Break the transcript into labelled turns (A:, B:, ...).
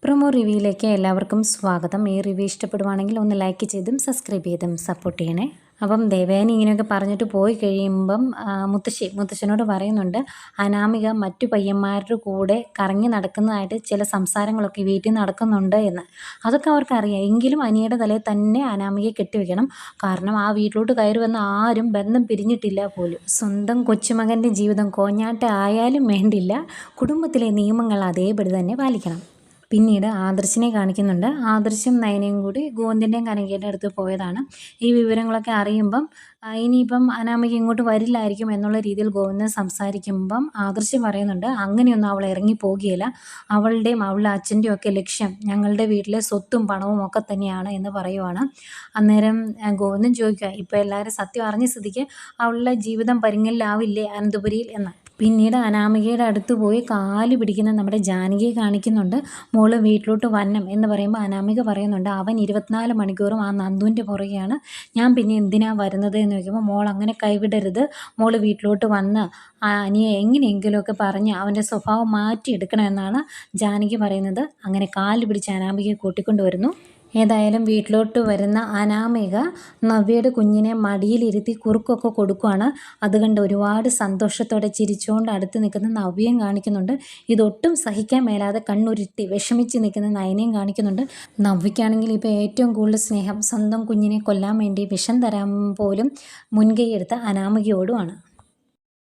A: Promo റിവ്യൂയിലേക്ക് എല്ലാവർക്കും സ്വാഗതം. ഈ റിവ്യൂ ഇഷ്ടപ്പെടുവാണെങ്കിൽ ഒന്ന് ലൈക്ക് ചെയ്തും സബ്സ്ക്രൈബ് ചെയ്തും സപ്പോർട്ട് ചെയ്യണേ. അപ്പം ദേവയാനി ഇങ്ങനെയൊക്കെ പറഞ്ഞിട്ട് പോയി കഴിയുമ്പം മുത്തശ്ശനോട് പറയുന്നുണ്ട്, അനാമിക മറ്റു പയ്യന്മാരുടെ കൂടെ കറങ്ങി നടക്കുന്നതായിട്ട് ചില സംസാരങ്ങളൊക്കെ വീട്ടിൽ നടക്കുന്നുണ്ട് എന്ന്. അതൊക്കെ അവർക്കറിയാം. എങ്കിലും അനിയുടെ തലയിൽ തന്നെ അനാമികയെ കെട്ടിവെക്കണം. കാരണം ആ വീട്ടിലോട്ട് കയറി വന്ന ആരും ബന്ധം പിരിഞ്ഞിട്ടില്ല പോലും. സ്വന്തം കൊച്ചുമകൻ്റെ ജീവിതം കോഞ്ഞാട്ട ആയാലും വേണ്ടില്ല, കുടുംബത്തിലെ നിയമങ്ങൾ അതേപടി തന്നെ പാലിക്കണം. പിന്നീട് ആദർശിനെ കാണിക്കുന്നുണ്ട്. ആദർശും നയനയും കൂടി ഗോവിന്ദൻ്റെയും കനകയുടെ അടുത്ത് പോയതാണ്. ഈ വിവരങ്ങളൊക്കെ അറിയുമ്പം ഇനിയിപ്പം അനാമിക ഇങ്ങോട്ട് വരില്ലായിരിക്കും എന്നുള്ള രീതിയിൽ ഗോവിന്ദൻ സംസാരിക്കുമ്പം ആദർശ് പറയുന്നുണ്ട്, അങ്ങനെയൊന്നും അവൾ ഇറങ്ങിപ്പോകുകയില്ല. അവളുടെയും അവളുടെ അച്ഛൻ്റെയും ഒക്കെ ലക്ഷ്യം ഞങ്ങളുടെ വീട്ടിലെ സ്വത്തും പണവും ഒക്കെ തന്നെയാണ് എന്ന് പറയുവാണ്. അന്നേരം ഗോവിന്ദൻ ചോദിക്കുക, ഇപ്പോൾ എല്ലാവരും സത്യം അറിഞ്ഞ സ്ഥിതിക്ക് അവളുടെ ജീവിതം പരിങ്ങലിലാവില്ലേ അനന്തപുരിയിൽ എന്ന്. പിന്നീട് അനാമികയുടെ അടുത്ത് പോയി കാല് പിടിക്കുന്ന നമ്മുടെ ജാനകിയെ കാണിക്കുന്നുണ്ട്. മോള് വീട്ടിലോട്ട് വരണം എന്ന് പറയുമ്പോൾ അനാമിക പറയുന്നുണ്ട്, അവൻ 24 മണിക്കൂറും ആ നന്ദുവിൻ്റെ പുറകെയാണ്, ഞാൻ പിന്നെ എന്തിനാണ് വരുന്നത് എന്ന് ചോദിക്കുമ്പോൾ, മോൾ അങ്ങനെ കൈവിടരുത്, മോള് വീട്ടിലോട്ട് വന്ന് അനിയെ എങ്ങനെയെങ്കിലുമൊക്കെ പറഞ്ഞ് അവൻ്റെ സ്വഭാവം മാറ്റിയെടുക്കണമെന്നാണ് ജാനകി പറയുന്നത്. അങ്ങനെ കാല് പിടിച്ച് അനാമികയെ കൂട്ടിക്കൊണ്ടുവരുന്നു. ഏതായാലും വീട്ടിലോട്ട് വരുന്ന അനാമിക നവ്യയുടെ കുഞ്ഞിനെ മടിയിലിരുത്തി കുറുക്കൊക്കെ കൊടുക്കുകയാണ്. അത് കണ്ട് ഒരുപാട് സന്തോഷത്തോടെ ചിരിച്ചുകൊണ്ട് അടുത്ത് നിൽക്കുന്ന നവ്യയും കാണിക്കുന്നുണ്ട്. ഇതൊട്ടും സഹിക്കാൻ മേലാതെ കണ്ണുരുട്ടി വിഷമിച്ച് നിൽക്കുന്ന നയനയും കാണിക്കുന്നുണ്ട്. നവ്യയ്ക്കാണെങ്കിൽ ഇപ്പോൾ ഏറ്റവും കൂടുതൽ സ്നേഹം സ്വന്തം കുഞ്ഞിനെ കൊല്ലാൻ വേണ്ടി വിഷം തരാൻ പോലും മുൻകൈ എടുത്ത അനാമികയോടുമാണ്.